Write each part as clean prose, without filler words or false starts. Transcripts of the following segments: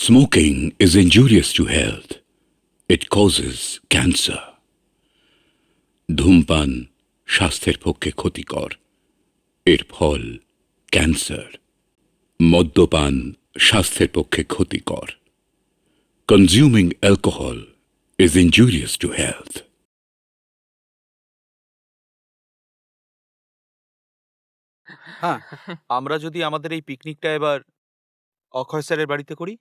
Smoking is injurious to health. It causes cancer. ধূমপান স্বাস্থ্যের পক্ষে ক্ষতিকর। এর ফল ক্যান্সার। মদ্যপান স্বাস্থ্যের পক্ষে ক্ষতিকর। Consuming alcohol is injurious to health. হ্যাঁ, আমরা যদি আমাদের এই পিকনিকটা এবার অক্ষয় স্যারের বাড়িতে করি।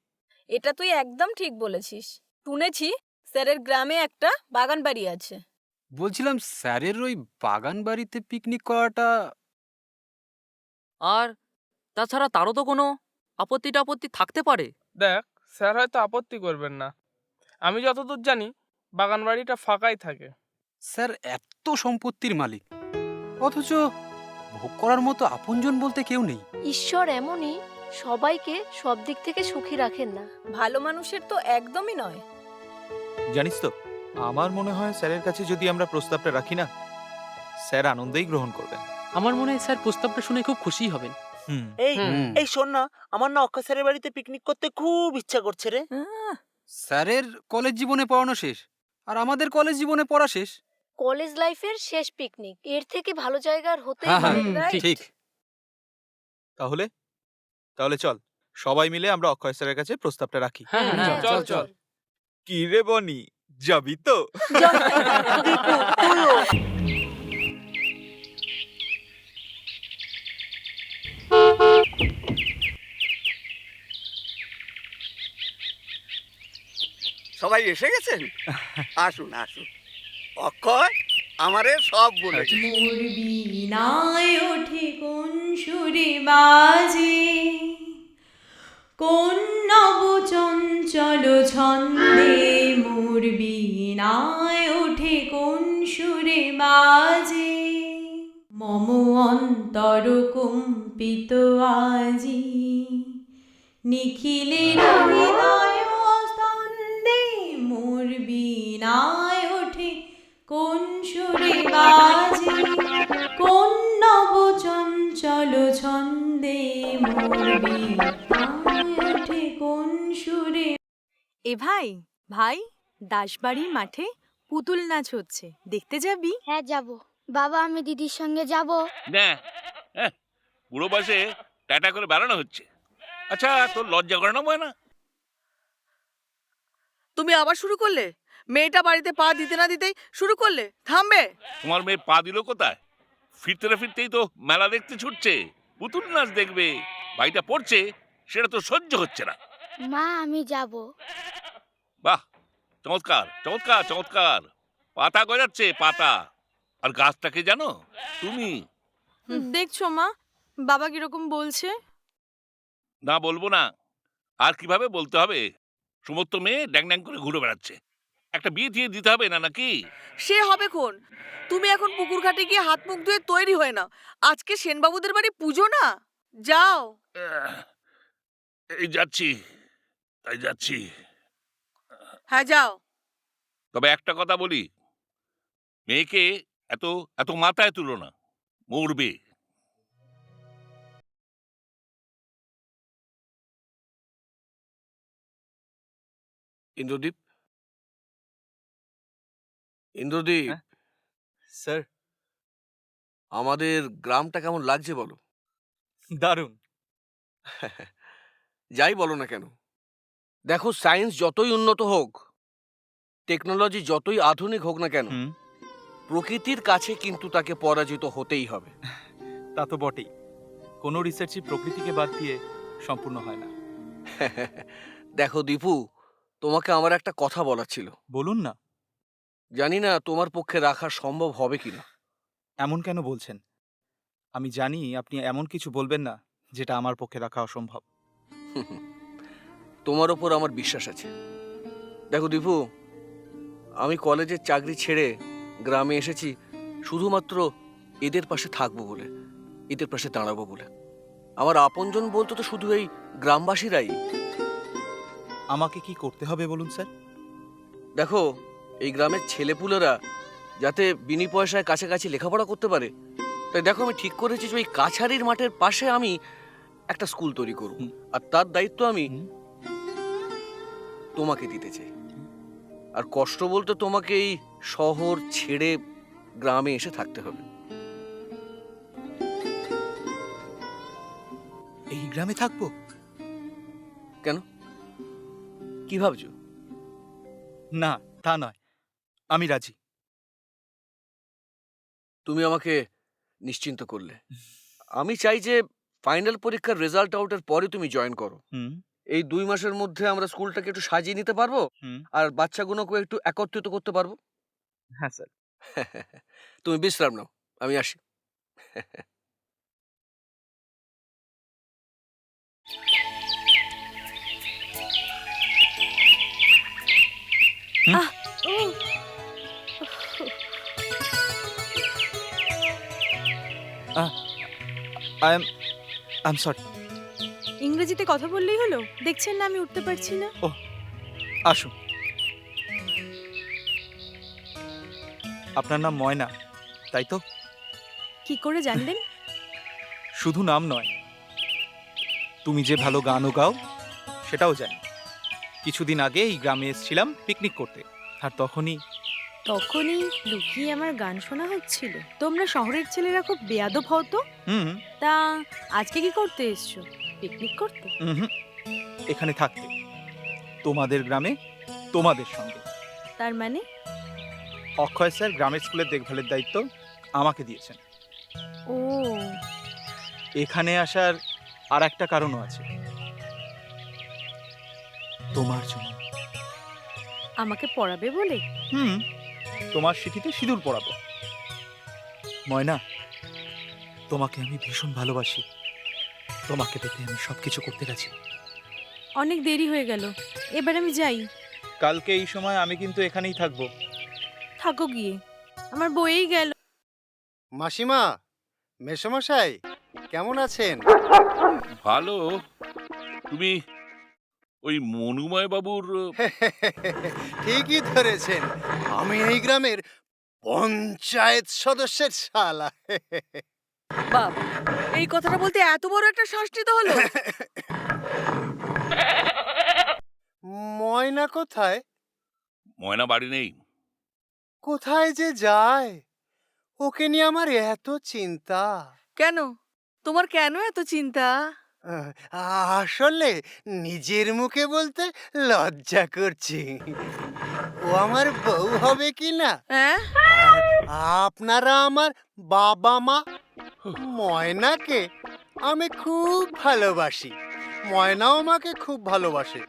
এটা তুই একদম ঠিক বলেছিস। শুনেছি স্যারের গ্রামে একটা বাগান বাড়ি আছে। বলছিলাম স্যারের ওই বাগান বাড়িতে পিকনিক করাটা। আর তাছাড়া তারও তো কোনো আপত্তি থাকতে পারে। দেখ, স্যার হয়তো আপত্তি করবেন না। আমি যতদূর জানি বাগান বাড়িটা ফাঁকাই থাকে। স্যার এত সম্পত্তির মালিক, অথচ ভোগ করার মতো আপনজন বলতে কেউ নেই। ঈশ্বর এমনই, সবাইকে সব দিক থেকে সুখী রাখেন না। ভালো মানুষের তো একদমই নয়। জানিস তো, আমার মনে হয় স্যারের কাছে যদি আমরা প্রস্তাবটা রাখি না, স্যার আনন্দেই গ্রহণ করবেন। আমার মনে হয় স্যার প্রস্তাবটা শুনে খুব খুশি হবেন। এই শোন না, আমার না অক্ষয় স্যারের বাড়িতে পিকনিক করতে খুব ইচ্ছা করছে রে। স্যারের কলেজ জীবনে পড়ানো শেষ, আর আমাদের কলেজ জীবনে পড়া শেষ। কলেজ লাইফের শেষ পিকনিক, এর থেকে ভালো জায়গা আর হতেই হ্যাঁ, পারে হ্যাঁ, না। ঠিক। তাহলে চল সবাই মিলে আমরা অক্ষয় স্যারের কাছে প্রস্তাবটা রাখি। হ্যাঁ, হ্যাঁ, চল চল। কি রে বনি, যাবি তো? সবাই এসে গেছেন? আসুন আসুন। অক্ষয় আমারে সব বলেছে। মোর বীণায় ওঠে কোন সুরে বাজে, কোন নব চঞ্চল ছন্দে। মোর বীণায় ওঠে কোন সুরে বাজে, মম অন্তর কম্পিত আজি। নিখিলের হৃদয় স্পন্দে মোর বীণায় ওঠে কোন সুরে বাজে, কোন নব চঞ্চল ছন্দে। মোর বীণায় ওঠে কোন সুরে। এ ভাই ভাই, দাসবাড়ির মাঠে পুতুল নাচ হচ্ছে, দেখতে যাবি? হ্যাঁ যাব। বাবা, আমি দিদির সঙ্গে যাব। না, বুড়ো বয়সে টাটা করে বেড়ানো হচ্ছে। আচ্ছা, তোর লজ্জা করে না ময়না? তুমি আবার শুরু করলে? মেয়েটা বাড়িতে পা দিতে না দিতেই শুরু করলে, থামবে? তোমার মেয়ে পা দিল কোথায়? ফিরতে না ফিরতেই তো মেলা দেখতে ছুটছে, পুতুল নাচ দেখবে। বাড়িটা পড়ছে, সেটা তো সহ্য হচ্ছে না। মা, আমি যাব। বাহ, চমৎকার চমৎকার চমৎকার। পাতা গজাচ্ছে পাতা। আর গাছটাকে জানো তুমি? দেখছো মা, বাবা কিরকম বলছে। না, বলবো না। আর কিভাবে বলতে হবে? সমস্ত মেয়ে ড্যাং ড্যাং করে ঘুরে বেড়াচ্ছে। একটা বিয়ে দিয়ে দিতে হবে না নাকি? সে হবে কোন? তুমি এখন পুকুর ঘাটে গিয়ে হাত মুখ ধুয়ে তৈরি হয়ে নাও। আজকে সেনবাবুদের বাড়ি পুজো না, যাও। এই যাচ্ছি, তাই যাচ্ছি। হ্যাঁ যাও। তবে একটা কথা বলি, মেয়েকে এত এত মাথায় তুলো না, মরবে। ইন্দ্রদীপ, ইন্দ্রদীপ, স্যার, আমাদের গ্রামটা কেমন লাগছে বলো? দারুণ। যাই বলো না কেন, দেখো সায়েন্স যতই উন্নত হোক, টেকনোলজি যতই আধুনিক হোক না কেন, প্রকৃতির কাছে কিন্তু তাকে পরাজিত হতেই হবে। তা তো বটেই, কোনো রিসার্চই প্রকৃতিকে বাদ দিয়ে সম্পূর্ণ হয় না। দেখো দীপু, তোমাকে আমার একটা কথা বলার ছিল। বলুন না। জানি না তোমার পক্ষে রাখা সম্ভব হবে কিনা। এমন কেন বলছেন? আমি জানি আপনি এমন কিছু বলবেন না যেটা আমার পক্ষে রাখা অসম্ভব। তোমার ওপর আমার বিশ্বাস আছে। দেখো দীপু, আমি কলেজের চাকরি ছেড়ে গ্রামে এসেছি শুধুমাত্র এদের পাশে থাকবো বলে, এদের পাশে দাঁড়াবো বলে। আমার আপনজন বলতে তো শুধু এই গ্রামবাসীরাই। আমাকে কি করতে হবে বলুন স্যার? দেখো, এই গ্রামের ছেলেপুলেরা যাতে বিনি পয়সায় কাছাকাছি লেখাপড়া করতে পারে, তাই দেখো আমি ঠিক করেছি যে ওই কাছারির মাঠের পাশে আমি একটা স্কুল তৈরি করব, আর তার দায়িত্ব আমি তোমাকে দিতে চাই। আর কষ্ট বলতে তোমাকে এই শহর ছেড়ে গ্রামে এসে থাকতে হবে। এই গ্রামে থাকবো? কেন, কি ভাবছো? না, তা নয়, আমি রাজি। তুমি আমাকে নিশ্চিন্ত করলে। আমি চাই যে ফাইনাল পরীক্ষার রেজাল্ট আউটের পরে তুমি জয়েন করো। হুম এই 2 মাসের মধ্যে আমরা স্কুলটাকে একটু সাজিয়ে নিতে পারবো, হুম আর বাচ্চাগুলোকে একটু একত্রিত করতে পারবো। হ্যাঁ স্যার। তুমি বিশ্রাম নাও, আমি আসি। I am sorry. ইংরেজিতে কথা বললেই হলো? দেখছেন না আমি উঠতে পারছি না। আসুন। আপনার নাম ময়না, তাই তো? কি করে জানলেন? শুধু নাম নয়, তুমি যে ভালো গানও গাও সেটাও জানি। কিছুদিন আগে এই গ্রামে এসেছিলাম পিকনিক করতে, আর তখনই লুকিয়ে আমার গান শোনা হচ্ছিল। তোমরা শহরের ছেলেরা খুব বেয়াদব হও তো। হুম তা আজকে কি করতে এসছো? পিকনিক করতে? হুম এখানে থাকতে, তোমাদের গ্রামে, তোমাদের সঙ্গে। তার মানে? অক্ষয় স্যার গ্রামের স্কুলের দেখভালের দায়িত্ব আমাকে দিয়েছেন। ও, এখানে আসার আর একটা কারণও আছে, তোমার জন্য। আমাকে পড়াবে বলে? তোমার সিঁথিতে সিঁদুর পরাবো। ময়না, তোমাকে আমি ভীষণ ভালোবাসি। তোমাকে পেতে আমি সবকিছু করতে রাজি। অনেক দেরি হয়ে গেল, এবার আমি যাই। কালকে এই সময় আমি কিন্তু এখানেই থাকবো। থাকো গিয়ে, আমার বইয়েই গেল। মাসিমা, মেসোমশাই, কেমন আছেন? ভালো। তুমি ওই মনুময় বাবুর ঠিকই ধরেছেন, আমি এই গ্রামের পঞ্চায়েত সদস্যের শালা। বাবা, এই কথাটা বলতে এত বড় একটা শ্বাস নিতে হলো? ময়না কোথায়? ময়না বাড়ি নেই। কোথায় যে যায়, ওকে নিয়ে আমার এত চিন্তা। কেন? তোমার কেন এত চিন্তা? আসলে নিজের মুখে বলতে লজ্জা করছি। ও আমার বউ হবে কি না। হ্যাঁ? আপনারা আমার বাবা মা। ময়নাকে আমি খুব ভালোবাসি, ময়নাও আমাকে খুব ভালোবাসে।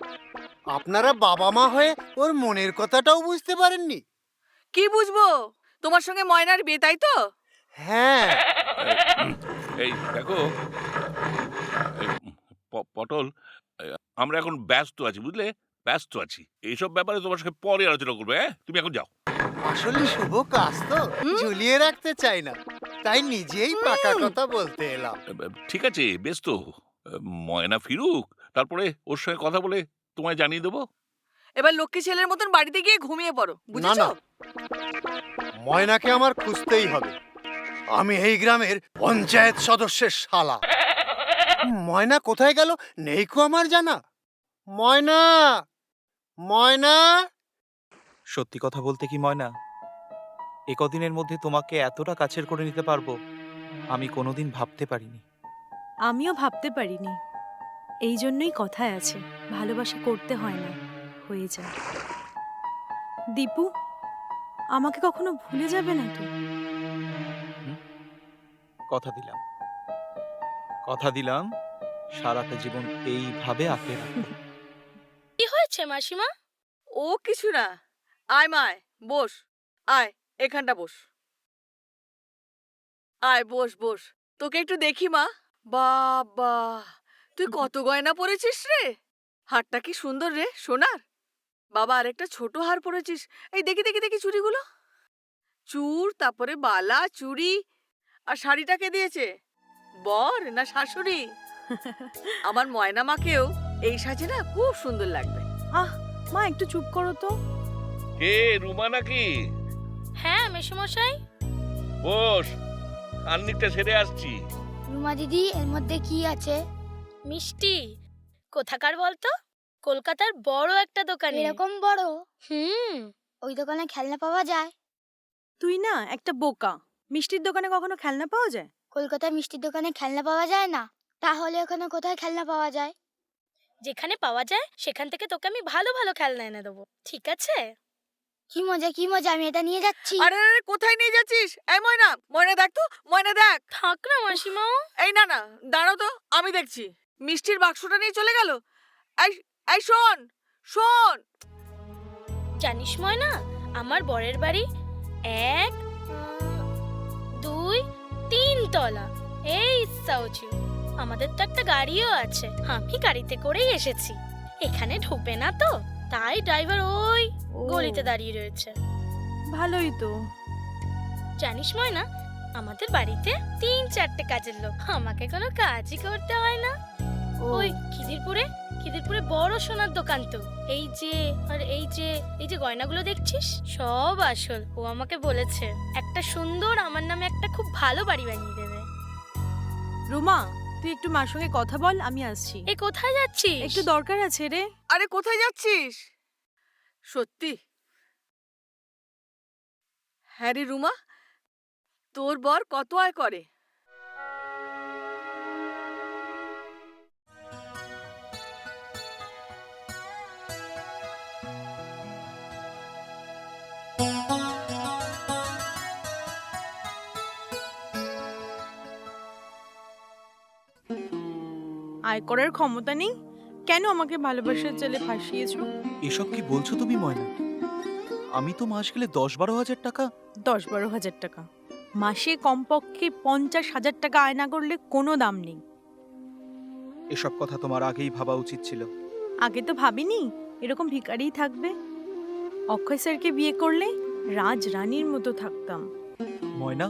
আপনারা বাবা মা হয়ে ওর মনের কথাটাও বুঝতে পারেননি। কি বুঝবো? তোমার সঙ্গে ময়নার বিয়ে, তাই তো? হ্যাঁ, এই দেখো এই পটল, আমরা এখন ব্যস্ত আছি, বুঝলে? ব্যস্ত আছি, এইসব ব্যাপারে তোমার সাথে পরে আলোচনা করবে। হ্যাঁ, তুমি এখন যাও। আসলে শুভ কাজ তো ঝুলিয়ে রাখতে চাই না, তাই নিজেই পাকা কথা বলতে এলাম। ঠিক আছে, বেশ তো। ময়না ফিরুক, তারপরে ওর সঙ্গে কথা বলে তোমায় জানিয়ে দেবো। এবার লক্ষ্মী ছেলের মতন বাড়িতে গিয়ে ঘুমিয়ে পড়ো, না বুঝেছো? না, ময়নাকে আমার খুঁজতেই হবে। আমি এই গ্রামের পঞ্চায়েত সদস্যের শালা। ময়না কোথায় গেল নেই কো আমার জানা। ময়না, ময়না। সত্যি কথা বলতে কি ময়না, একদিনের মধ্যে তোমাকে এতটা কাছের করে নিতে পারবো আমি কোনোদিন ভাবতে পারিনি। আমিও ভাবতে পারিনি। এই জন্যই কথায় আছে, ভালোবাসা করতে হয় না, হয়ে যায়। দীপু, আমাকে কখনো ভুলে যাবে না তো? কথা দিলাম, কথা দিলাম, সারাটা জীবন এইভাবে আঁকড়ে রাখবো। কি হয়েছে মাসিমা? ও কিছু না। আয় মায়, বস। আয়, এখানটা বস। আয়, বস বস। তোকে একটু দেখি মা। বাবা, তুই কত গয়না পরেছিস রে! হারটা কি সুন্দর রে, সোনার। বাবা, আরেকটা ছোট হার পরেছিস। এই দেখি দেখি দেখি চুড়িগুলো। চুর, তারপরে বালা, চুড়ি। আর শাড়িটা কে দিয়েছে? বর না শাশুড়ি? আমার ময়না মাকেও এই সাজে না খুব সুন্দর লাগবে। আহ মা, একটু চুপ করো তো। কে, রুমা নাকি? হ্যাঁ মেসোমশাই। বস, খানিকটা সেরে আসছি। রুমা দিদি, এর মধ্যে কি আছে? মিষ্টি। কোথাকার বলতো? কলকাতার বড় একটা দোকানে। এরকম বড়? হুম। ওই দোকানে খেলনা পাওয়া যায়? তুই না একটা বোকা। মিষ্টির দোকানে কখনো খেলনা পাওয়া যায়? কলকাতার মিষ্টির দোকানে খেলনা পাওয়া যায় না? তাহলে ওখানে কোথায় খেলনা পাওয়া যায়? যেখানে পাওয়া যায় সেখান থেকে তোকে আমি ভালো ভালো খেলনা এনে দেবো, ঠিক আছে? কি মজা কি মজা, আমি এটা নিয়ে যাচ্ছি। আরে আরে, কোথায় নিয়ে যাচ্ছিস? এই ময়না, ময়না দেখ তো, ময়না দেখ। থাক না মাসিমা। এই না না, দাঁড়াও তো, আমি দেখছি। মিষ্টির বাক্সটা নিয়ে চলে গেল। এই এই শোন শোন, জানিস ময়না, আমার বরের বাড়ি 1, 2, 3 তলা। এই সাউচু, আমাদের তো একটা গাড়িও আছে, আমি গাড়িতে করেই এসেছি। এখানে ঢুকবে না তো, তাই ড্রাইভার ওই গলিতে দাঁড়িয়ে রয়েছে। ভালোই তো। জানিস ময়না, আমাদের বাড়িতে 3-4টে কাজের লোক, আমাকে কোনো কাজই করতে হয় না। ওই খিদিরপুরে বড় সোনার দোকান তো। এই যে আর এই যে গয়নাগুলো দেখছিস সব আসল। ও আমাকে বলেছে একটা সুন্দর আমার নামে একটা খুব ভালো বাড়ি বানিয়ে দেবে। রুমা, তুই একটু মার সঙ্গে কথা বল, আমি আসছি। এই কোথায় যাচ্ছিস? একটু দরকার আছে রে। আরে কোথায় যাচ্ছিস? সত্যি? হ্যাঁ রে রুমা, তোর বর কত আয় করে? আয় করার ক্ষমতা নেই? কেন আমাকে ভালোবাসার জালে ফাঁসিয়েছো? এসব কি বলছো তুমি ময়না? আমি তো মাস গেলে 10-12 হাজার টাকা। 10-12 হাজার টাকা মাসে কমপক্ষে 50,000 টাকা আয় না করলে কোনো দাম নেই। এসব কথা তোমার আগেই ভাবা উচিত ছিল। আগে তো ভাবিনি এরকম ভিখারিই থাকবে। অক্ষয় স্যারকে বিয়ে করলে রাজ রানীর মতো থাকতাম। ময়না,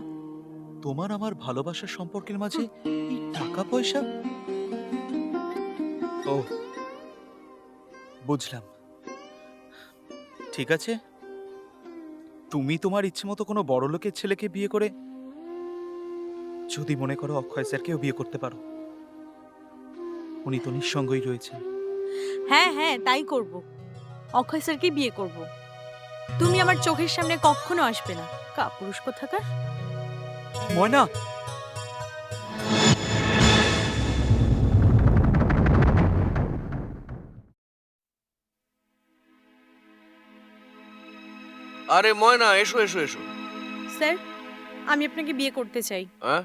তোমার আমার ভালোবাসার সম্পর্কের মাঝে এই টাকা পয়সা? ও বুঝলাম। ঠিক আছে, তুমি তোমার ইচ্ছে মতো কোনো বড় লোকের ছেলেকে বিয়ে করে যদি মনে করো অক্ষয় স্যারকেও বিয়ে করতে পারো। উনি তো নিঃসঙ্গই রয়েছেন। হ্যাঁ হ্যাঁ, তাই করব। অক্ষয় স্যারকে বিয়ে করব। তুমি আমার চোখের সামনে কখনো আসবে না, কাপুরুষ কোথাকার। ময়না, আরে ময়না, এসো এসো এসো। স্যার, আমি আপনাকে বিয়ে করতে চাই। হ্যাঁ,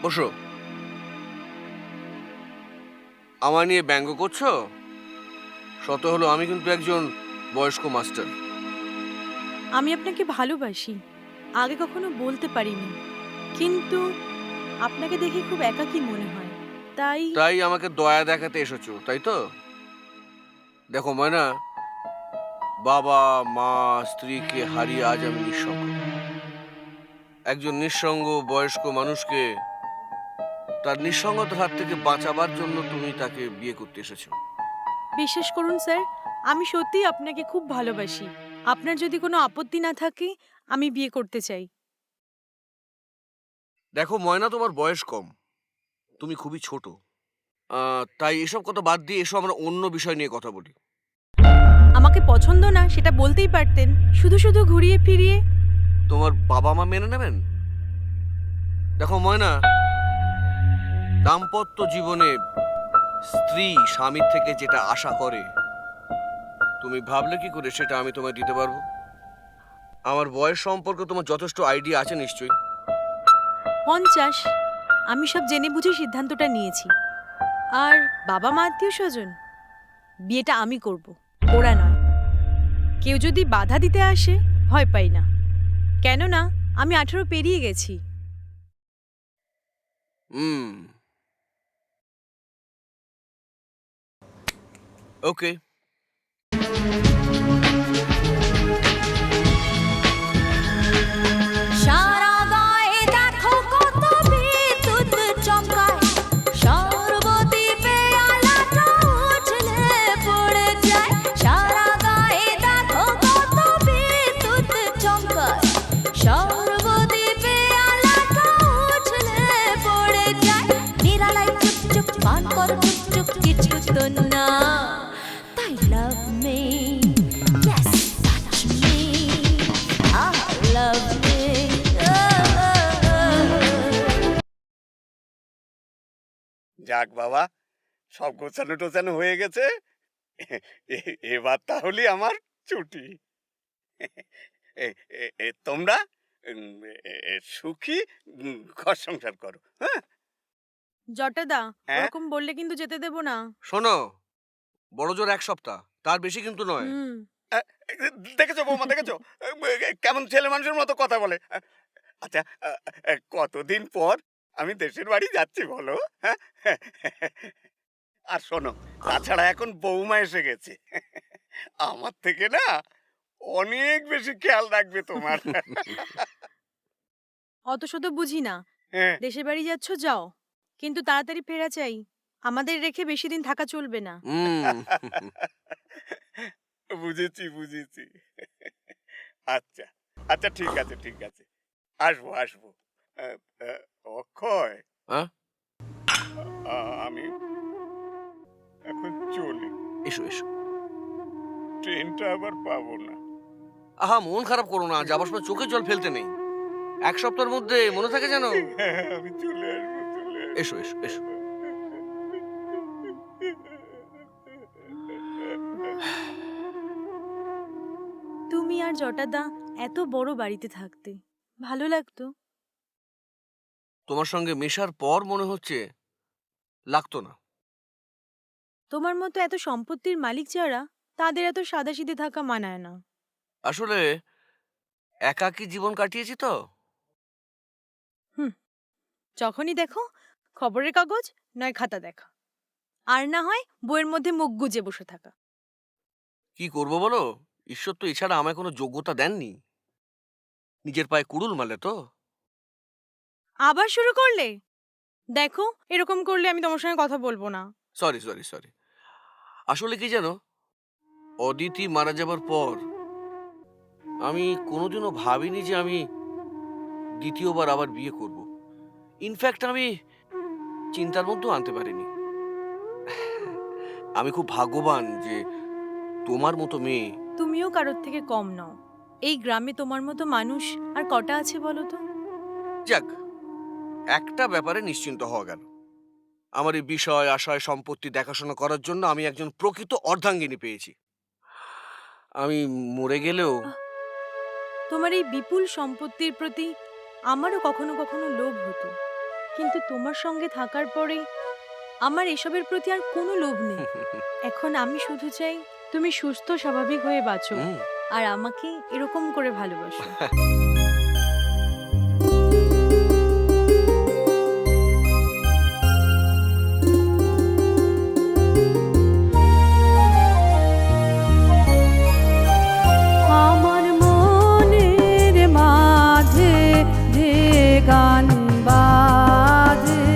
বসো। আমার নিয়ে ব্যঙ্গ করছো? শত হলো আমি কিন্তু একজন বয়স্ক মাস্টার। আমি আপনাকে ভালোবাসি, আগে কখনো বলতে পারিনি, কিন্তু আপনাকে দেখে খুব একাকী মনে হয়, তাই আমাকে দয়া দেখাতে এসেছো, তাই তো? দেখো ময়না, বাবা মা স্ত্রীকে হারিয়ে আজ আমি নিঃসঙ্গ। একজন নিঃসঙ্গ বয়স্ক মানুষকে তার নিঃসঙ্গতার হাত থেকে বাঁচাবার জন্য তুমি তাকে বিয়ে করতে এসেছো। বিশ্বাস করুন স্যার, আমি সত্যিই আপনাকে খুব ভালোবাসি। আপনার যদি কোনো আপত্তি না থাকে আমি বিয়ে করতে চাই। দেখো ময়না, তোমার বয়স কম, তুমি খুবই ছোট, তাই এসব কথা বাদ দিয়ে এসো আমরা অন্য বিষয় নিয়ে কথা বলি। আমাকে পছন্দ না সেটা বলতেই পারতেন, শুধু শুধু ঘুরিয়ে ফিরিয়ে। তোমার বাবা মা মেনে নেবেন? দেখো ময়না, দাম্পত্য জীবনে স্ত্রী স্বামীর থেকে যেটা আশা করে তুমি ভাবলে কি করে সেটা আমি তোমায় দিতে পারবো? আমার বয়স সম্পর্কে তোমার যথেষ্ট আইডিয়া আছে নিশ্চয়ই। 50। আমি সব জেনে বুঝে সিদ্ধান্তটা নিয়েছি। আর বাবা মা আত্মীয় স্বজন, বিয়েটা আমি করব, ওরা নয়। কেউ যদি বাধা দিতে আসে ভয় পাই না, কেননা আমি 18 পেরিয়ে গেছি। ওকে। সারা গায়ে দেখো কত বিদ্যুৎ চমকায়, সর্বদ্বীপে আলোটা উঠলে পড়ে যায়। সারা গায়ে দেখো কত বিদ্যুৎ চমকায়, সর্বদ্বীপে আলোটা উঠলে পড়ে যায়। নিরালায় চুপ চুপ পান করো যাক বাবা, সব গোছানো টোছানো হয়ে গেছে। এবার তাহলে আমার ছুটি। তোমরা সুখী ঘর সংসার করো। হ্যাঁ, জটাদা, হ্যাঁ? ওরকম বললে কিন্তু যেতে দেব না। শোনো, বড় জোর 1 সপ্তাহ, তার বেশি কিন্তু নয়। হুম। দেখেছো বৌমা, দেখেছো কেমন ছেলে মানুষের মতো কথা বলে। আচ্ছা, কতদিন পর আমি দেশের বাড়ি যাচ্ছি বলো? হ্যাঁ, আর শোনো, তাছাড়া এখন বৌমা এসে গেছে, আমার থেকে না অনেক বেশি খেয়াল রাখবে তোমার। অত শত বুঝি না। হ্যাঁ, দেশের বাড়ি যাচ্ছ যাও, কিন্তু তাড়াতাড়ি ফেরা চাই। আমাদের রেখে বেশি দিন থাকা চলবে না। বুঝেছি বুঝেছি। আচ্ছা আচ্ছা, ঠিক আছে ঠিক আছে, আসবো আসবো। অক্ষয়, হ্যাঁ? আমি এখন চলি, এসো এসো। ট্রেনটা আবার পাবো না। আহা, মন খারাপ করো না, যাবার সময় চোখে জল ফেলতে নেই। 1 সপ্তাহের মধ্যে মনে থাকে যেন। আমি চলে আসবো, চলে আসবো। এসো এসো এসো। তুমি আর জটাদা এত বড় বাড়িতে থাকতে ভালো লাগতো। তোমার সঙ্গে মেশার পর মনে হচ্ছে লাগতো না। তোমার মতো এত সম্পত্তির মালিক যারা, তাদের এত সাদাসিধে থাকা মানায় না। আসলে একাকী জীবন কাটিয়েছি তো। যখনই দেখো খবরের কাগজ নয় খাতা দেখা, আর না হয় বইয়ের মধ্যে মুখ গুজে বসে থাকা। কি করব বলো, ঈশ্বর তো এছাড়া আমায় কোনো যোগ্যতা দেননি। নিজের পায়ে কুড়ুল মারলে তো। আবার শুরু করলে? দেখো, এরকম করলে আমি তোমার সঙ্গে কথা বলবো না। Sorry sorry sorry. আসলে কি জানো, অদিতি মারা যাবার পর আমি কোনোদিনও ভাবিনি যে আমি দ্বিতীয়বার আবার বিয়ে করব। ইনফ্যাক্ট আমি চিন্তার মধ্যেও আনতে পারিনি। আমি খুব ভাগ্যবান যে তোমার মতো মেয়ে। তুমিও কারোর থেকে কম নও। এই গ্রামে তোমার মতো মানুষ আর কটা আছে বলো তো? যাক, একটা ব্যাপারে নিশ্চিন্ত হওয়া গেল, আমার এই বিষয় আশয় সম্পত্তি দেখাশোনা করার জন্য আমি একজন প্রকৃত অর্ধাঙ্গিনী পেয়েছি। আমি মরে গেলেও তোমার এই বিপুল সম্পত্তির প্রতি আমারও কখনো কখনো লোভ হতো, কিন্তু তোমার সঙ্গে থাকার পরে আমার এসবের প্রতি আর কোনো লোভ নেই। এখন আমি শুধু চাই তুমি সুস্থ স্বাভাবিক হয়ে বাঁচো, হুম, আর আমাকে এরকম করে ভালোবাসো। আমার মনের মাঝে যে গান বাজে,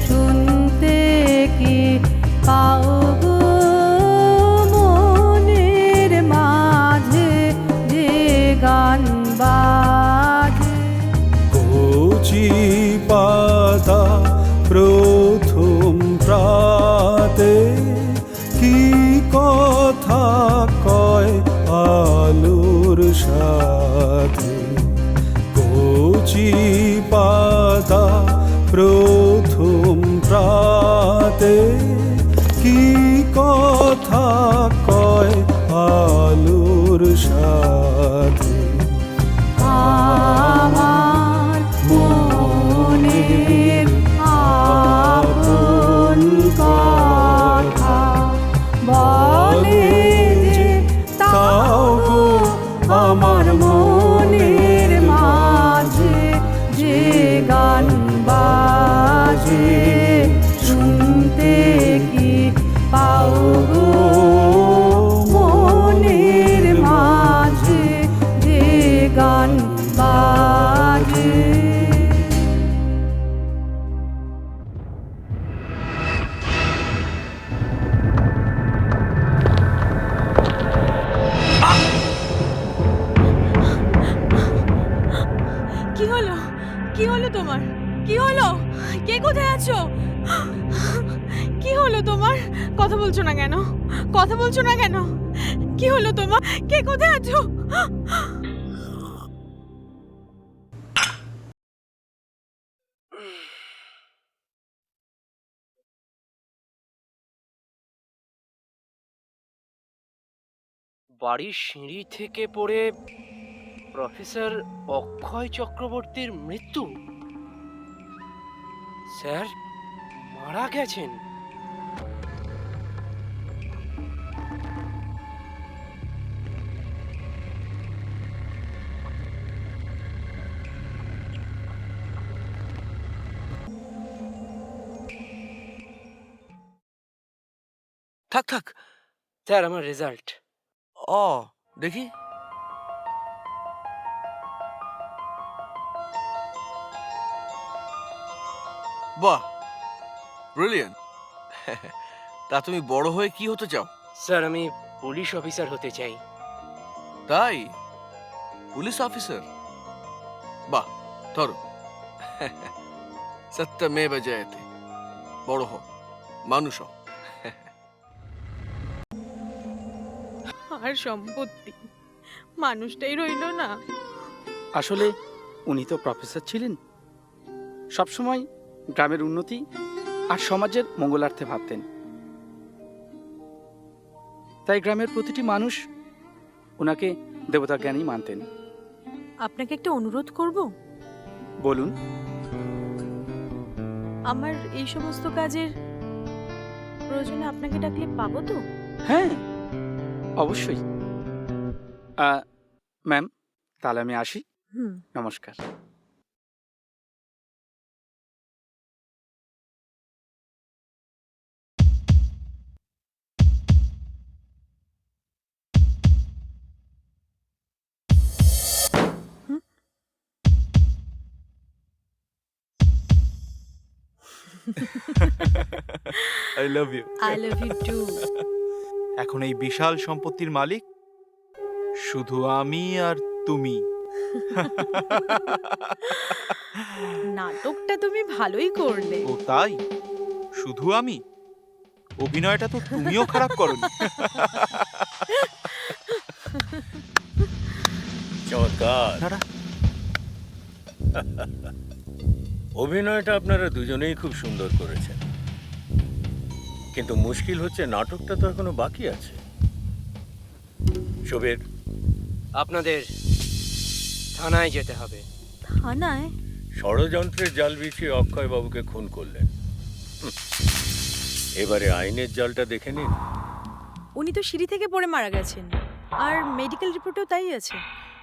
শুনতে কি পাও গো? মনের মাঝে যে গান বাজে। কচি পাতা প্রথম প্রাতে কি কথা কয় আলোর সাথে। কচি পাতা প্রথম প্রাতে কি কথা কয় আলোর সাথে। আমার মনের আপন কথা বলে যে তাও গো আমার মনের মাঝে যে গান বাজে, শুনতে কি পাও গো? মনের মাঝে যে গান বাজে। কি হলো? কি হলো তোমার? কি হলো? কে কোথায় আছো? কি হলো তোমার? কথা বলছো না কেন? কথা বলছো না কেন? কি হলো তোমার? কে কোথায় আছো? বাড়ির সিঁড়ি থেকে পড়ে প্রফেসর অক্ষয় চক্রবর্তীর মৃত্যু? স্যার মারা গেছেন? থাক থাক। স্যার আমার রেজাল্ট। ও দেখি। বাহ, ব্রিলিয়ান্ট। তা তুমি বড় হয়ে কি হতে চাও? স্যার আমি পুলিশ অফিসার হতে চাই। তাই? Police officer? বাহ, ধরো। সত্যমেব জয়তে। বড় হও, মানুষ হও। আর সম্পত্তি মানুষটাই রইল না। আসলে উনি তো প্রফেসর ছিলেন, সবসময় গ্রামের উন্নতি আর সমাজের মঙ্গলার্থে ভাবতেন। তাই গ্রামের প্রতিটি মানুষ ওনাকে দেবতা জ্ঞানী মানতেন। আপনাকে একটা অনুরোধ করব? বলুন। আমার এই সমস্ত কাজের প্রয়োজনে আপনাকে ডাকলে পাবো তো? হ্যাঁ, অবশ্যই। ম্যাম, তাহলে আমি আসি। নমস্কার। I love you. I love you too. এখন এই বিশাল সম্পত্তির মালিক শুধু আমি আর তুমি। নাটকটা তুমি ভালোই করলে। ও তাই? শুধু আমি? অভিনয়টা তো তুমিও খারাপ করনি। চমৎকার। অভিনয়টা আপনারা দুজনেই খুব সুন্দর করেছেন, কিন্তু মুশকিল হচ্ছে নাটকটা তো এখনো বাকি আছে। শোভের, আপনাদের থানায় যেতে হবে। থানায়? ষড়যন্ত্রের জাল বিছিয়ে অক্ষয় বাবুকে খুন করলেন। এবারে আইনের জালটা দেখে নিন। উনি তো সিঁড়ি থেকে পড়ে মারা গেছেন, আর মেডিকেল রিপোর্টেও তাই আছে।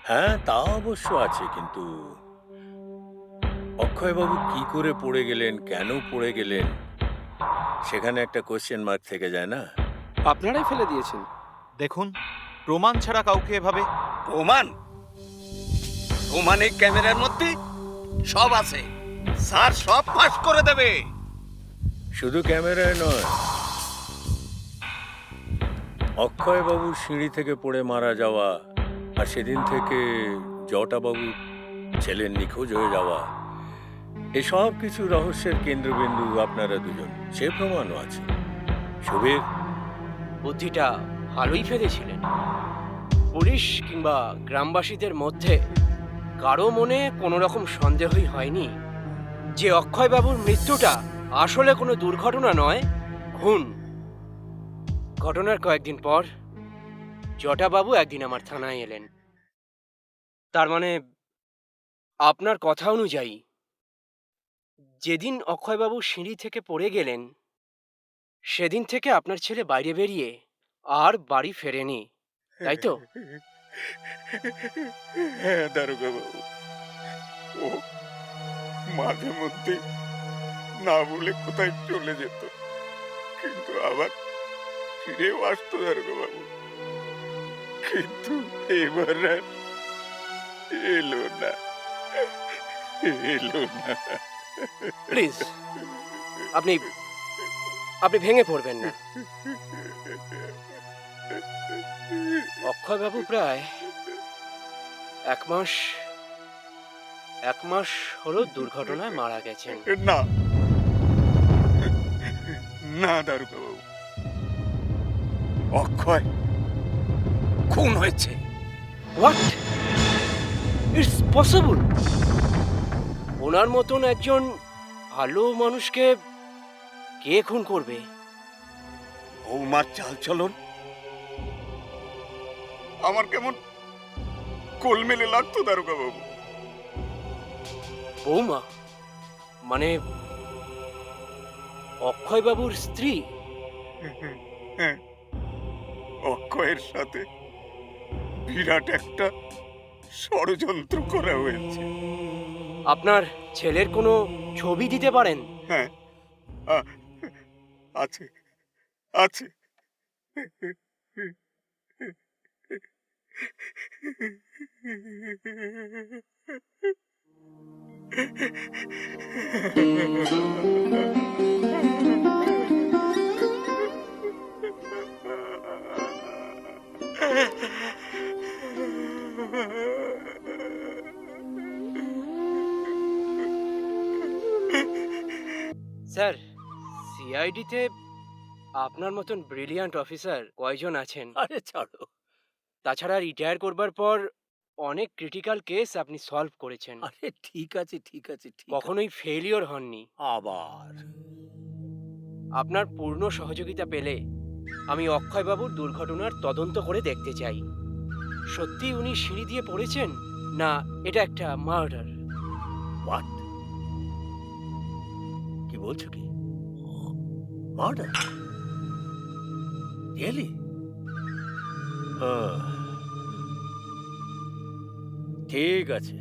হ্যাঁ, তা অবশ্য আছে, কিন্তু অক্ষয়বাবু কি করে পড়ে গেলেন, কেন পড়ে গেলেন, সেখানে একটা কোশ্চেন মার্ক থেকে যায় না? আপনারাই ফেলে দিয়েছেন। দেখুন, প্রমাণ ছাড়া কাউকে এভাবে। প্রমাণ? প্রমাণ এই ক্যামেরার মধ্যে সব আছে স্যার, সব ফাঁস করে দেবে। শুধু ক্যামেরায় নয়, অক্ষয়বাবু সিঁড়ি থেকে পড়ে মারা যাওয়া আর সেদিন থেকে জটাবাবু ছেলের নিখোঁজ হয়ে যাওয়া, এসব কিছু রহস্যের কেন্দ্রবিন্দু আপনারা দুজন, সে প্রমাণও আছে। সুবীর, বুদ্ধিটা ভালোই ফেলেছিলেন। পুলিশ কিংবা গ্রামবাসীদের মধ্যে কারো মনে কোনো রকম সন্দেহই হয়নি যে অক্ষয়বাবুর মৃত্যুটা আসলে কোনো দুর্ঘটনা নয়, খুন। ঘটনার কয়েকদিন পর জটাবাবু একদিন আমার থানায় এলেন। তার মানে আপনার কথা অনুযায়ী যেদিন অক্ষয়বাবু সিঁড়ি থেকে পড়ে গেলেন সেদিন থেকে আপনার ছেলে বাইরে বেরিয়ে আর বাড়ি ফেরেনি, তাই তো? হ্যাঁ দারোগা বাবু, ও মাঝে মধ্যে না বলে কোথায় চলে যেত, কিন্তু আবার ফিরেও আসতো দারোগা বাবু, কিন্তু এবার আর এলো না, এলো না। প্লিজ, আপনি আপনি ভেঙে পড়বেন না। অক্ষয়বাবু প্রায় এক মাস হলো দুর্ঘটনায় মারা গেছেন। না না দারোগা বাবু, অক্ষয় খুন হয়েছে। হোয়াট? It's possible? ওনার মতন একজন ভালো মানুষকে কে খুন করবে? বৌমার চাল চলন, আমার কেমন কোলমেলে লাগতো দারোগা বাবু। বৌমা মানে অক্ষয় বাবুর স্ত্রী? হ্যাঁ, অক্ষয়ের সাথে বিরাট একটা ষড়যন্ত্র করা হয়েছে। আপনার ছেলের কোনো ছবি দিতে পারেন? হ্যাঁ, আছে আছে। স্যার, সিআইডিতে আপনার মতন ব্রিলিয়ান্ট অফিসার কয়জন আছেন? আরে ছাড়ো। তাছাড়া রিটায়ার করবার পর অনেক ক্রিটিক্যাল কেস আপনি সলভ করেছেন। আরে ঠিক আছে ঠিক আছে ঠিক কখনোই ফেলিওর হননি। আবার আপনার পূর্ণ সহযোগিতা পেলে আমি অক্ষয়বাবুর দুর্ঘটনার তদন্ত করে দেখতে চাই সত্যি উনি সিঁড়ি দিয়ে পড়েছেন না এটা একটা মার্ডার। হোয়াট? কি বলছো কি? মার্ডার? রিয়েলি? ঠিক আছে।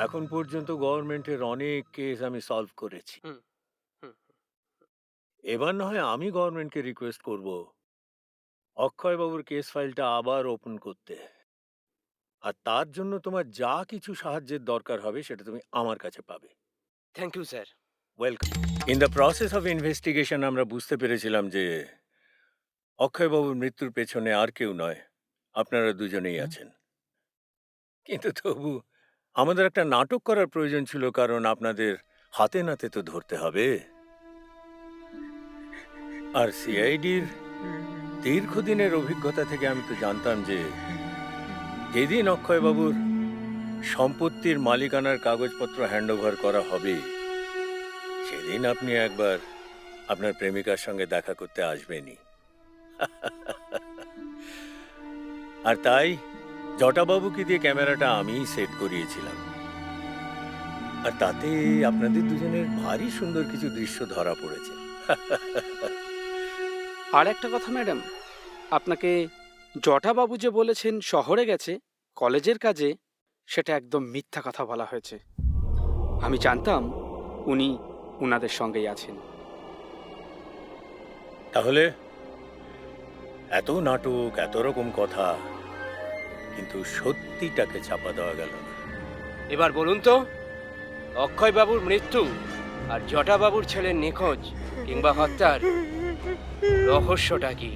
এখন পর্যন্ত গভর্নমেন্টের অনেক কেস আমি সলভ করেছি। এবার না হয় আমি গভর্নমেন্টকে রিকোয়েস্ট করব অক্ষয়বাবুর কেস ফাইলটা আবার ওপেন করতে। আর তার জন্য তোমার যা কিছু সাহায্যের দরকার হবে সেটা তুমি আমার কাছে পাবে। Thank you sir. Welcome. In the process of investigation আমরা বুঝতে পেরেছিলাম যে অক্ষয়বাবুর মৃত্যুর পেছনে আর কেউ নয়, আপনারা দুজনেই আছেন। কিন্তু তবু আমাদের একটা নাটক করার প্রয়োজন ছিল, কারণ আপনাদের হাতে নাতে তো ধরতে হবে। আর সিআইডির দীর্ঘদিনের অভিজ্ঞতা থেকে আমি তো জানতাম যে যেদিন অক্ষয়বাবুর সম্পত্তির মালিকানার কাগজপত্র হ্যান্ডওভার করা হবে সেদিন আপনি একবার আপনার প্রেমিকার সঙ্গে দেখা করতে আসবেনই। আর তাই জটাবাবুকে দিয়ে ক্যামেরাটা আমিই সেট করিয়েছিলাম। আর তাতে আপনাদের দুজনের ভারী সুন্দর কিছু দৃশ্য ধরা পড়েছে। আর একটা কথা ম্যাডাম, আপনাকে জটাবাবু যে বলেছেন শহরে গেছে কলেজের কাজে, সেটা একদম মিথ্যা কথা বলা হয়েছে। আমি জানতাম উনি উনাদের সঙ্গেই আছেন। তাহলে এত নাটক, এত রকম কথা, কিন্তু সত্যিটাকে চাপা দেওয়া গেল না। এবার বলুন তো, অক্ষয়বাবুর মৃত্যু আর জটাবাবুর ছেলের নিখোঁজ কিংবা হত্যার রহস্যটা কি?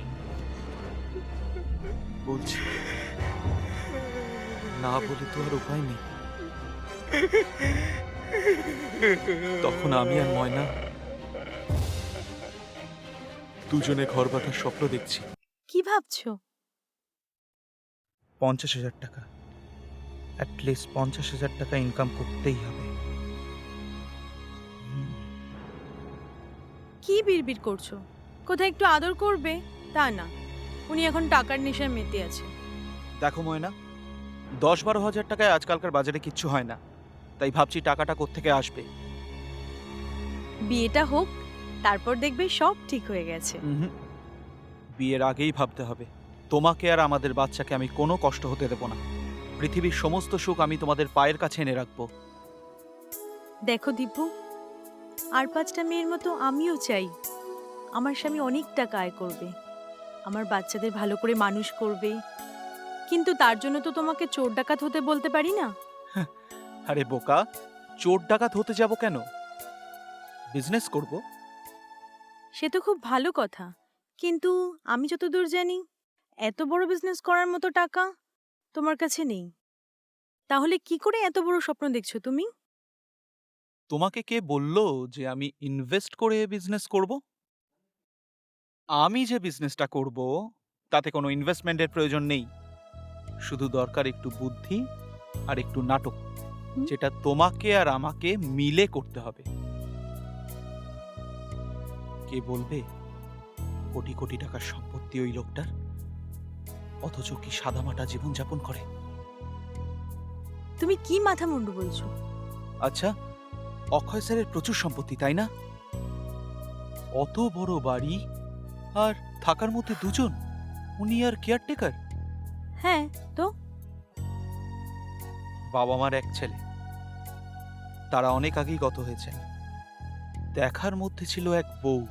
বলছি, না বলে তো আর উপায় নেই। তখন আমি আর ময়না দুজনে ঘর বাঁধার স্বপ্ন দেখছি। কি ভাবছো? 50,000 টাকা, অ্যাটলিস্ট 50,000 টাকা ইনকাম করতেই হবে। কি বিড়বিড় করছো? কোথায় একটু আদর করবে তা না, উনি এখন টাকার নেশায় মেতে আছে। দেখো ময়না, 10-12 হাজার টাকায় আজকালকার বাজারে কিচ্ছু হয় না, তাই ভাবছি টাকাটা কোত্থেকে আসবে। বিয়েটা হোক, তারপর দেখবে সব ঠিক হয়ে গেছে। বিয়ের আগেই ভাবতে হবে। তোমাকে আর আমাদের বাচ্চাকে আমি কোনো কষ্ট হতে দেব না। পৃথিবীর সমস্ত সুখ আমি তোমাদের পায়ের কাছে এনে রাখবো। দেখো দীপু, আর 5টা মেয়ের মতো আমিও চাই আমার স্বামী অনেক টাকা আয় করবে, আমার বাচ্চাদের ভালো করে মানুষ করবে, কিন্তু তার জন্য তো তোমাকে চোর ডাকাত হতে বলতে পারি না। আরে বোকা, চোর ডাকাত হতে যাব কেন? বিজনেস করব। সে তো খুব ভালো কথা, কিন্তু আমি যতদূর জানি এত বড় বিজনেস করার মতো টাকা তোমার কাছে নেই। তাহলে কি করে এত বড় স্বপ্ন দেখছো তুমি? তোমাকে কে বললো যে আমি ইনভেস্ট করে বিজনেস করব? আমি যে বিজনেসটা করব তাতে কোনো ইনভেস্টমেন্টের প্রয়োজন নেই। শুধু দরকার একটু বুদ্ধি আর একটু নাটক, যেটা তোমাকে আর আমাকে মিলে করতে হবে। কে বলবে কোটি কোটি টাকার সম্পত্তি ওই লোকটার? অথচ কি সাদামাটা জীবনযাপন করে। তুমি কি মাথা মুন্ডু বলছো? আচ্ছা, অক্ষয় স্যারের প্রচুর সম্পত্তি, তাই না? অত বড় বাড়ি, আর থাকার মধ্যে দুজন, উনি আর কেয়ারটেকার। হ্যাঁ তো বাবা মার এক ছেলে, তারা অনেক আগেই গত হয়েছেন। দেখার মধ্যে ছিল এক বউ,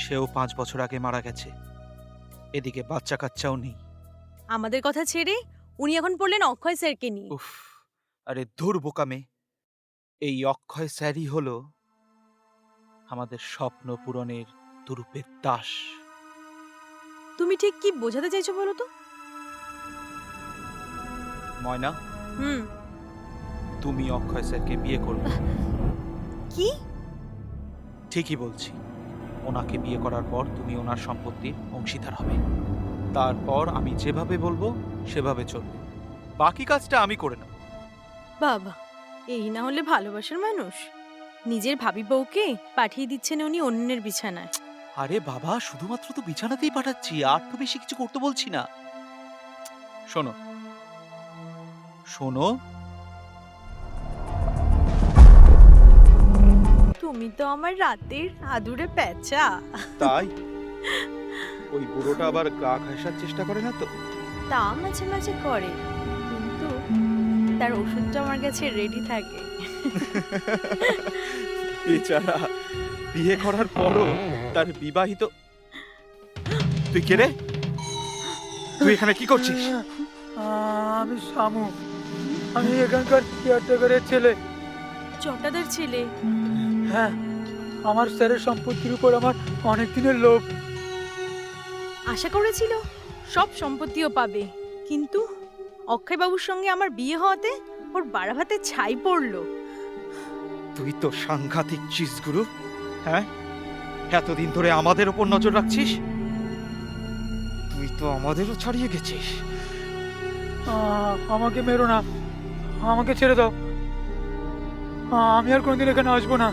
সেও 5 বছর আগে মারা গেছে। এদিকে বাচ্চা কাচ্চাও নেই। আমাদের কথা ছেড়ে উনি এখন পড়লেন অক্ষয় স্যারকে নিয়ে। উফ, আরে ধুর বোকামে, এই অক্ষয় স্যারই হলো আমাদের স্বপ্ন পূরণের তুরুপের দাস। তুমি ঠিক কি বোঝাতে চাইছো বলো তো? ময়না, হুম। তুমি অক্ষয় স্যারকে বিয়ে করবে। কি? ঠিকই বলছি। ওনাকে বিয়ে করার পর তুমি ওনার সম্পত্তির অংশীদার হবে। তারপর আমি যেভাবে বলবো সেভাবে চলবে, বাকি কাজটা আমি করে নেব। বাবা, এই না হলে ভালোবাসার মানুষ। নিজের ভাবি বউকে পাঠিয়ে দিচ্ছেন উনি অন্যের বিছানায়। আরে বাবা, শুধুমাত্র তো বিছানাতেই পাঠাচ্ছি, আর তো বেশি কিছু করতে বলছি না। শোনো শোনো, তুমি তো আমার রাতের আদুরে প্যাঁচা। তাই ওই বুড়োটা আবার গা ঘাসার চেষ্টা করে না তো? তা মাঝে মাঝে করে, কিন্তু তার ওষুধটা আমার কাছে রেডি থাকে। বেচারা, বিয়ে করার পরও তার বিবাহিত। তুই কে রে? তুই এখানে কি করছিস? আমি শামু, আমি এখানকার কেয়ারটেকারের ছেলে। চটাদের ছেলে? হ্যাঁ, আমার স্যারের সম্পত্তির উপর আমার অনেক দিনের লোভ। আশা করেছিল সব সম্পত্তিও পাবে, কিন্তু অক্ষয়বাবুর সঙ্গে আমার বিয়ে হওয়াতে ওর বাড়াভাতে ছাই পড়লো। তুই তো সাংঘাতিক চিজ গুরু। হ্যাঁ, এতদিন ধরে আমাদের উপর নজর রাখছিস, তুই তো আমাদেরও ছাড়িয়ে গেছিস। আমাকে মেরো না, আমাকে ছেড়ে দাও। আমি আর কোনোদিন এখানে আসবো না।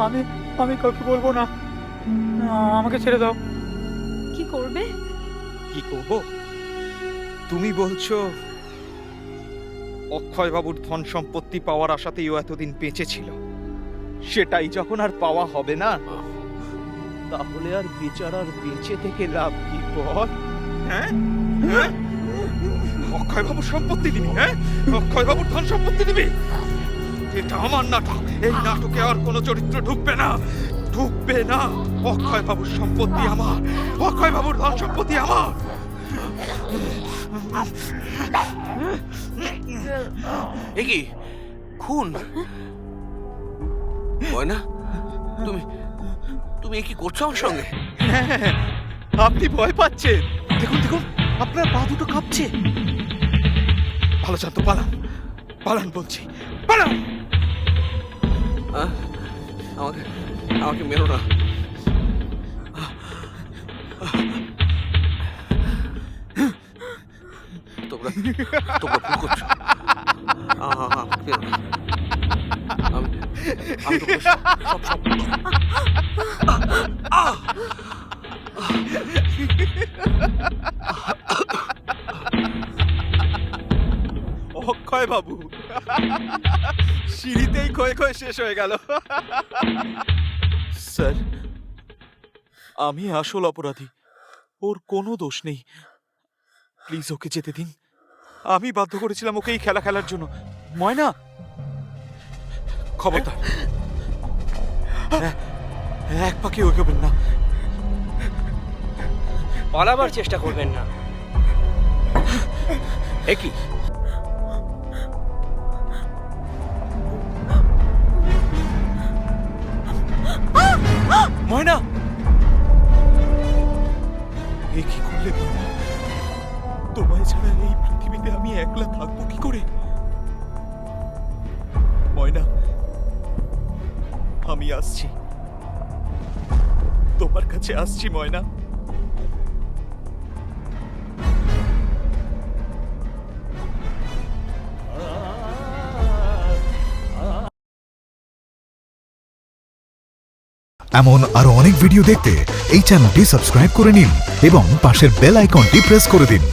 আমি আমি কাউকে বলবো না, আমাকে ছেড়ে দাও। কি করবে? কি করব? তুমি বলছো অক্ষয় বাবুর ধন সম্পত্তি পাওয়ার আশাতেই ও এতদিন বেঁচে ছিল, সেটাই যখন আর পাওয়া হবে না, তাহলে আর বেচারার বেঁচে থেকে লাভ কি বল? হ্যাঁ, অক্ষয় বাবুর সম্পত্তি দিবি? হ্যাঁ, অক্ষয় বাবুর ধন সম্পত্তি দিবি? এটা আমার নাটক, এই নাটকে আর কোনো চরিত্র ঢুকবে না, ঢুকবে না। অক্ষয় বাবুর সম্পত্তি আমার, অক্ষয় বাবুর ধন সম্পত্তি আমার। এ কি খুন? ময়না, তুমি তুমি এ কি করছো আমার সঙ্গে? হ্যাঁ, আপনি ভয় পাচ্ছেন। দেখুন দেখুন, আপনার পা দুটো কাঁপছে। ভালো শান্ত, পালান পালান বলছি, পালান। আমাকে আমাকে মেরো না। তোমরা তোমরা ভুল করছো। মেরো না। আমি তোকে সব সব অক্ষয় বাবু সিঁড়িতেই ক্ষয়ে ক্ষয়ে শেষ হয়ে গেল। স্যার, আমি আসল অপরাধী, ওর কোনো দোষ নেই। প্লিজ ওকে যেতে দিন। আমি বাধ্য করেছিলাম ওকে এই খেলা খেলার জন্য। ময়না, খবরদার এক পাকে ওইবেন না। পালাবার চেষ্টা করবেন না। এ কি? ময়না, এ কি করলে? তোমায় ছাড়া এই পৃথিবীতে আমি একলা থাকবো কি করে? ময়না, আমি আসছি, তোমার কাছে আসছি ময়না। এমন আরো অনেক ভিডিও দেখতে এই চ্যানেলটি সাবস্ক্রাইব করে নিন এবং পাশের বেল আইকনটি প্রেস করে দিন।